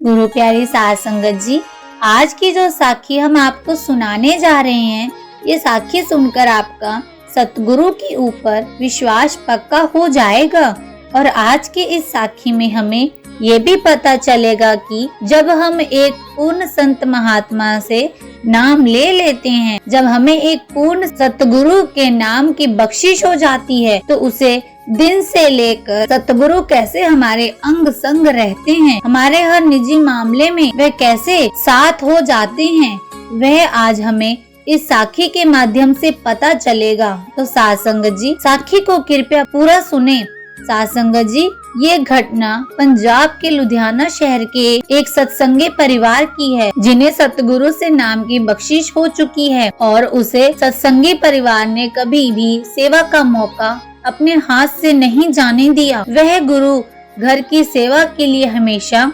गुरु प्यारी साध संगत जी, आज की जो साखी हम आपको सुनाने जा रहे हैं, ये साखी सुनकर आपका सतगुरु के ऊपर विश्वास पक्का हो जाएगा। और आज की इस साखी में हमें ये भी पता चलेगा कि जब हम एक पूर्ण संत महात्मा से नाम ले लेते हैं, जब हमें एक पूर्ण सतगुरु के नाम की बख्शिश हो जाती है, तो उसे दिन से लेकर सतगुरु कैसे हमारे अंग संग रहते हैं, हमारे हर निजी मामले में वह कैसे साथ हो जाते हैं, वह आज हमें इस साखी के माध्यम से पता चलेगा। तो साध संगत जी, साखी को कृपया पूरा सुने। साध संगत जी, ये घटना पंजाब के लुधियाना शहर के एक सत्संगी परिवार की है, जिन्हें सतगुरु से नाम की बख्शिश हो चुकी है और उसे सत्संगी परिवार ने कभी भी सेवा का मौका अपने हाथ से नहीं जाने दिया। वह गुरु घर की सेवा के लिए हमेशा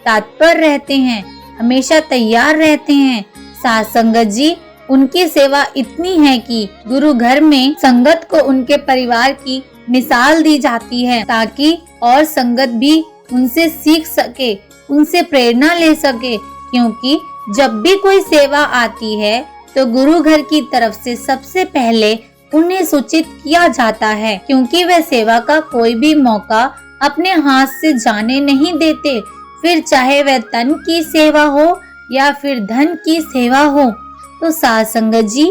तत्पर रहते हैं, हमेशा तैयार रहते हैं। साध संगत जी, उनकी सेवा इतनी है कि गुरु घर में संगत को उनके परिवार की मिसाल दी जाती है, ताकि और संगत भी उनसे सीख सके, उनसे प्रेरणा ले सके। क्योंकि जब भी कोई सेवा आती है तो गुरु घर की तरफ से सबसे पहले उन्हें सूचित किया जाता है, क्योंकि वह सेवा का कोई भी मौका अपने हाथ से जाने नहीं देते, फिर चाहे वह तन की सेवा हो या फिर धन की सेवा हो। तो साध संगत जी,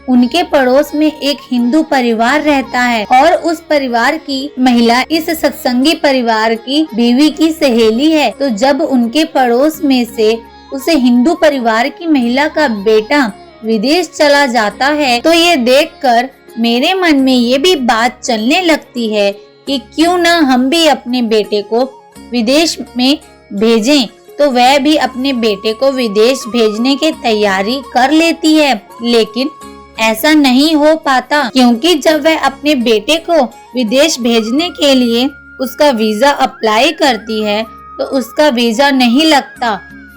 उनके पड़ोस में एक हिंदू परिवार रहता है और उस परिवार की महिला इस सत्संगी परिवार की बीवी की सहेली है। तो जब उनके पड़ोस में से उसे हिंदू परिवार की महिला का बेटा विदेश चला जाता है, तो ये देखकर मेरे मन में ये भी बात चलने लगती है कि क्यों ना हम भी अपने बेटे को विदेश में भेजें। तो वह भी अपने बेटे को विदेश भेजने की तैयारी कर लेती है, लेकिन ऐसा नहीं हो पाता, क्योंकि जब वह अपने बेटे को विदेश भेजने के लिए उसका वीजा अप्लाई करती है तो उसका वीजा नहीं लगता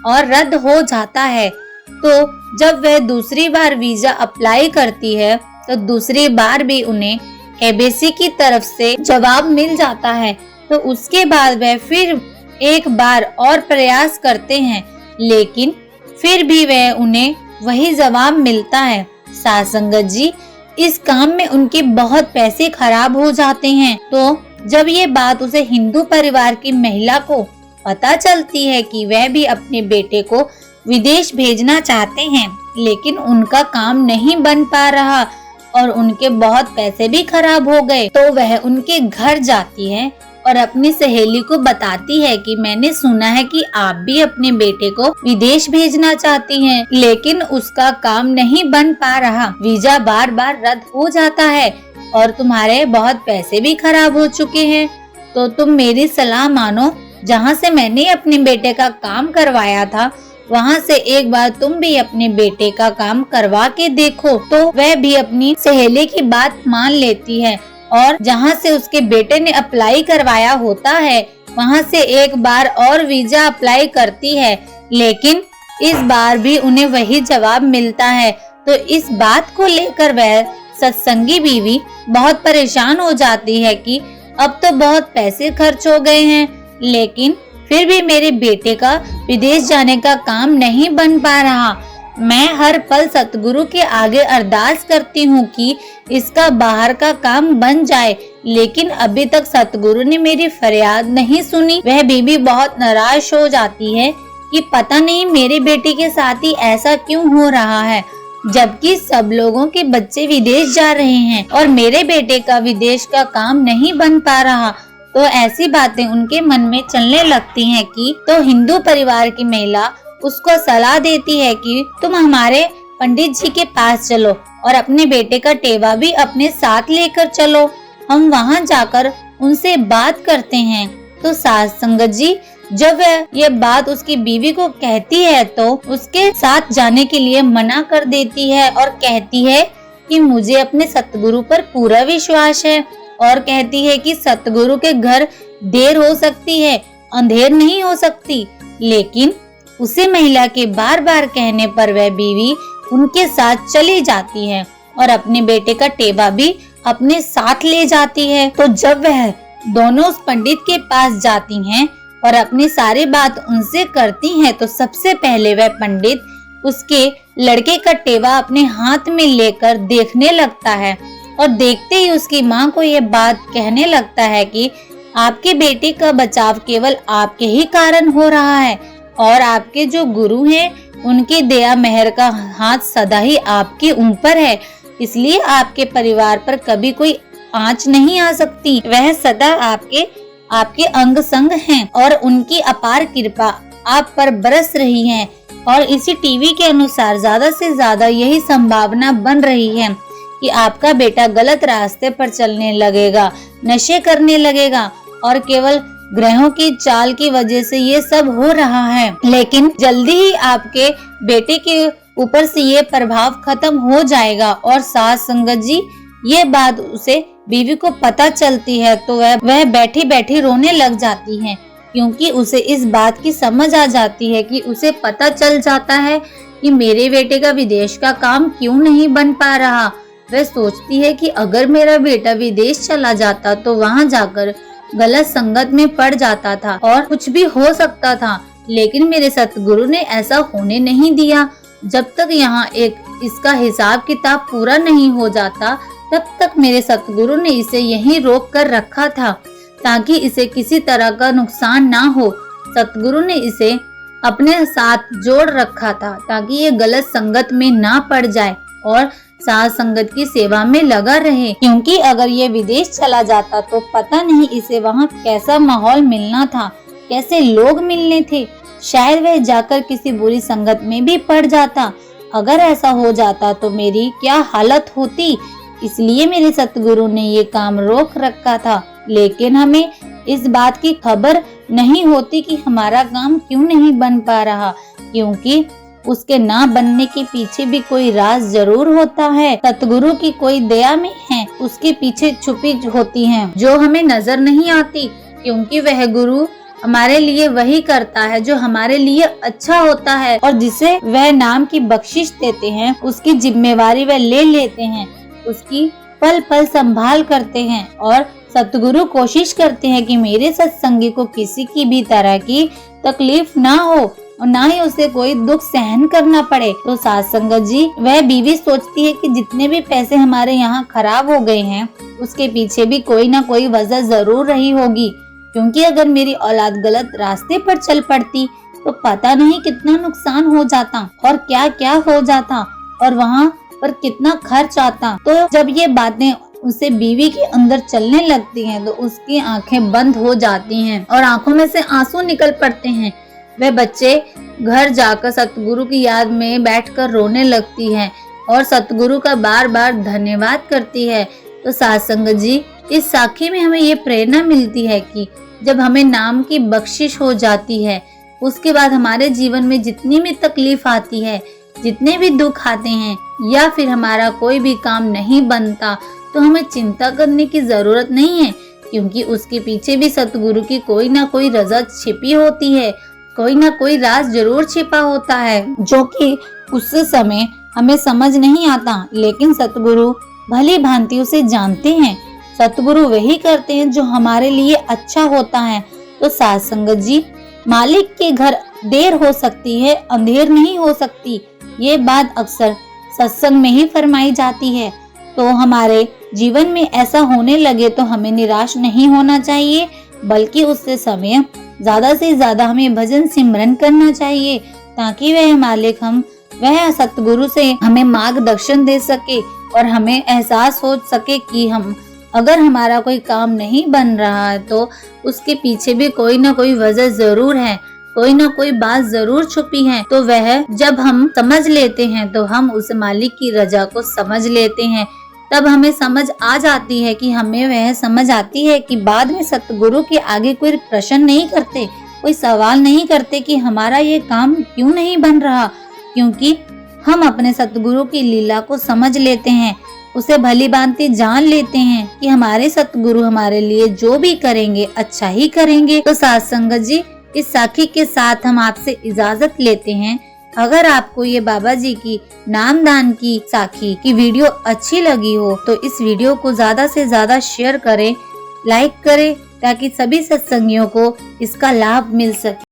और रद्द हो जाता है। तो जब वह दूसरी बार वीजा अप्लाई करती है तो दूसरी बार भी उन्हें एम्बेसी की तरफ से जवाब मिल जाता है। तो उसके बाद वह फिर एक बार और प्रयास करते हैं, लेकिन फिर भी वह उन्हें वही जवाब मिलता है। साध संगत जी, इस काम में उनके बहुत पैसे खराब हो जाते हैं। तो जब ये बात उसे हिंदू परिवार की महिला को पता चलती है कि वह भी अपने बेटे को विदेश भेजना चाहते हैं, लेकिन उनका काम नहीं बन पा रहा और उनके बहुत पैसे भी खराब हो गए, तो वह उनके घर जाती है और अपनी सहेली को बताती है कि मैंने सुना है कि आप भी अपने बेटे को विदेश भेजना चाहती हैं, लेकिन उसका काम नहीं बन पा रहा, वीजा बार बार रद्द हो जाता है और तुम्हारे बहुत पैसे भी खराब हो चुके हैं। तो तुम मेरी सलाह मानो, जहाँ से मैंने अपने बेटे का काम करवाया था वहाँ से एक बार तुम भी अपने बेटे का काम करवा के देखो। तो वह भी अपनी सहेली की बात मान लेती है और जहाँ से उसके बेटे ने अप्लाई करवाया होता है वहाँ से एक बार और वीजा अप्लाई करती है, लेकिन इस बार भी उन्हें वही जवाब मिलता है। तो इस बात को लेकर वह सत्संगी बीवी बहुत परेशान हो जाती है कि अब तो बहुत पैसे खर्च हो गए हैं, लेकिन फिर भी मेरे बेटे का विदेश जाने का काम नहीं बन पा रहा। मैं हर पल सतगुरु के आगे अरदास करती हूँ कि इसका बाहर का काम बन जाए, लेकिन अभी तक सतगुरु ने मेरी फरियाद नहीं सुनी। वह बीबी बहुत नाराज हो जाती है कि पता नहीं मेरे बेटे के साथ ही ऐसा क्यों हो रहा है, जबकि सब लोगों के बच्चे विदेश जा रहे हैं और मेरे बेटे का विदेश का काम नहीं बन पा रहा। तो ऐसी बातें उनके मन में चलने लगती हैं कि तो हिंदू परिवार की महिला उसको सलाह देती है कि तुम हमारे पंडित जी के पास चलो और अपने बेटे का टेवा भी अपने साथ लेकर चलो, हम वहां जाकर उनसे बात करते हैं। तो साध संगत जी, जब वह ये बात उसकी बीवी को कहती है तो उसके साथ जाने के लिए मना कर देती है और कहती है कि मुझे अपने सतगुरु पर पूरा विश्वास है, और कहती है कि सतगुरु के घर देर हो सकती है, अंधेर नहीं हो सकती। लेकिन उसे महिला के बार बार कहने पर वह बीवी उनके साथ चली जाती है और अपने बेटे का टेवा भी अपने साथ ले जाती है। तो जब वह दोनों उस पंडित के पास जाती हैं और अपनी सारी बात उनसे करती है तो सबसे पहले वह पंडित उसके लड़के का टेवा अपने हाथ में लेकर देखने लगता है और देखते ही उसकी माँ को ये बात कहने लगता है कि आपके बेटे का बचाव केवल आपके ही कारण हो रहा है और आपके जो गुरु हैं उनकी दया मेहर का हाथ सदा ही आपके ऊपर है, इसलिए आपके परिवार पर कभी कोई आंच नहीं आ सकती। वह सदा आपके अंग संग हैं और उनकी अपार कृपा आप पर बरस रही है। और इसी टीवी के अनुसार ज्यादा से ज्यादा यही संभावना बन रही है कि आपका बेटा गलत रास्ते पर चलने लगेगा, नशे करने लगेगा और केवल ग्रहों की चाल की वजह से ये सब हो रहा है। लेकिन जल्दी ही आपके बेटे के ऊपर से ये प्रभाव खत्म हो जाएगा। और सास संगत जी, ये बात उसे बीवी को पता चलती है तो वह बैठी बैठी रोने लग जाती है, क्योंकि उसे इस बात की समझ आ जाती है कि उसे पता चल जाता है कि मेरे बेटे का विदेश का काम क्यों नहीं बन पा रहा। वह सोचती है कि अगर मेरा बेटा विदेश चला जाता तो वहाँ जाकर गलत संगत में पड़ जाता था और कुछ भी हो सकता था, लेकिन मेरे सतगुरु ने ऐसा होने नहीं दिया। जब तक यहाँ इसका हिसाब किताब पूरा नहीं हो जाता तब तक मेरे सतगुरु ने इसे यहीं रोक कर रखा था ताकि इसे किसी तरह का नुकसान ना हो। सतगुरु ने इसे अपने साथ जोड़ रखा था ताकि ये गलत संगत में ना पड़ जाए और साथ संगत की सेवा में लगा रहे, क्योंकि अगर ये विदेश चला जाता तो पता नहीं इसे वहाँ कैसा माहौल मिलना था, कैसे लोग मिलने थे। शायद वह जाकर किसी बुरी संगत में भी पड़ जाता। अगर ऐसा हो जाता तो मेरी क्या हालत होती। इसलिए मेरे सतगुरु ने ये काम रोक रखा था। लेकिन हमें इस बात की खबर नहीं होती कि हमारा काम क्यों नहीं बन पा रहा, क्योंकि उसके ना बनने के पीछे भी कोई राज जरूर होता है। सतगुरु की कोई दया में है, उसके पीछे छुपी होती हैं जो हमें नजर नहीं आती, क्योंकि वह गुरु हमारे लिए वही करता है जो हमारे लिए अच्छा होता है और जिसे वह नाम की बख्शिश देते हैं उसकी जिम्मेवारी वह ले लेते हैं, उसकी पल पल संभाल करते हैं। और सतगुरु कोशिश करते हैं कि मेरे सत्संगी को किसी की भी तरह की तकलीफ ना हो और ना ही उसे कोई दुख सहन करना पड़े। तो साथ संगत जी, वह बीवी सोचती है कि जितने भी पैसे हमारे यहाँ खराब हो गए हैं उसके पीछे भी कोई ना कोई वजह जरूर रही होगी, क्योंकि अगर मेरी औलाद गलत रास्ते पर चल पड़ती तो पता नहीं कितना नुकसान हो जाता और क्या क्या हो जाता और वहाँ पर कितना खर्च आता। तो जब ये बातें उसे बीवी के अंदर चलने लगती हैं तो उसकी आंखें बंद हो जाती हैं और आंखों में से आंसू निकल पड़ते हैं। वह बच्चे घर जाकर सतगुरु की याद में बैठकर रोने लगती है और सतगुरु का बार बार धन्यवाद करती है। तो साथ संगत जी, इस साखी में हमें ये प्रेरणा मिलती है कि जब हमें नाम की बख्शिश हो जाती है उसके बाद हमारे जीवन में जितनी भी तकलीफ आती है, जितने भी दुख आते हैं या फिर हमारा कोई भी काम नहीं बनता तो हमें चिंता करने की जरूरत नहीं है, क्योंकि उसके पीछे भी सतगुरु की कोई ना कोई रजा छिपी होती है, कोई ना कोई राज जरूर छिपा होता है जो कि उस समय हमें समझ नहीं आता, लेकिन सतगुरु भली भांति उसे जानते हैं। सतगुरु वही करते हैं जो हमारे लिए अच्छा होता है। तो साथ संगत जी, मालिक के घर देर हो सकती है, अंधेर नहीं हो सकती, ये बात अक्सर सत्संग में ही फरमाई जाती है। तो हमारे जीवन में ऐसा होने लगे तो हमें निराश नहीं होना चाहिए, बल्कि उससे समय ज्यादा से ज्यादा हमें भजन सिमरन करना चाहिए ताकि वह मालिक वह सतगुरु से हमें मार्गदर्शन दे सके और हमें एहसास हो सके कि अगर हमारा कोई काम नहीं बन रहा है तो उसके पीछे भी कोई ना कोई वजह जरूर है, कोई ना कोई बात जरूर छुपी है। तो वह जब हम समझ लेते हैं तो हम उस मालिक की रजा को समझ लेते हैं। तब हमें समझ आ जाती है कि हमें वह समझ आती है कि बाद में सतगुरु के आगे कोई प्रश्न नहीं करते, कोई सवाल नहीं करते कि हमारा ये काम क्यों नहीं बन रहा, क्योंकि हम अपने सतगुरु की लीला को समझ लेते हैं, उसे भली भांति जान लेते हैं कि हमारे सतगुरु हमारे लिए जो भी करेंगे अच्छा ही करेंगे। तो साथ संगत जी, इस साखी के साथ हम आपसे इजाजत लेते हैं। अगर आपको ये बाबा जी की नामदान की साखी की वीडियो अच्छी लगी हो तो इस वीडियो को ज्यादा से ज्यादा शेयर करें, लाइक करें ताकि सभी सत्संगियों को इसका लाभ मिल सके।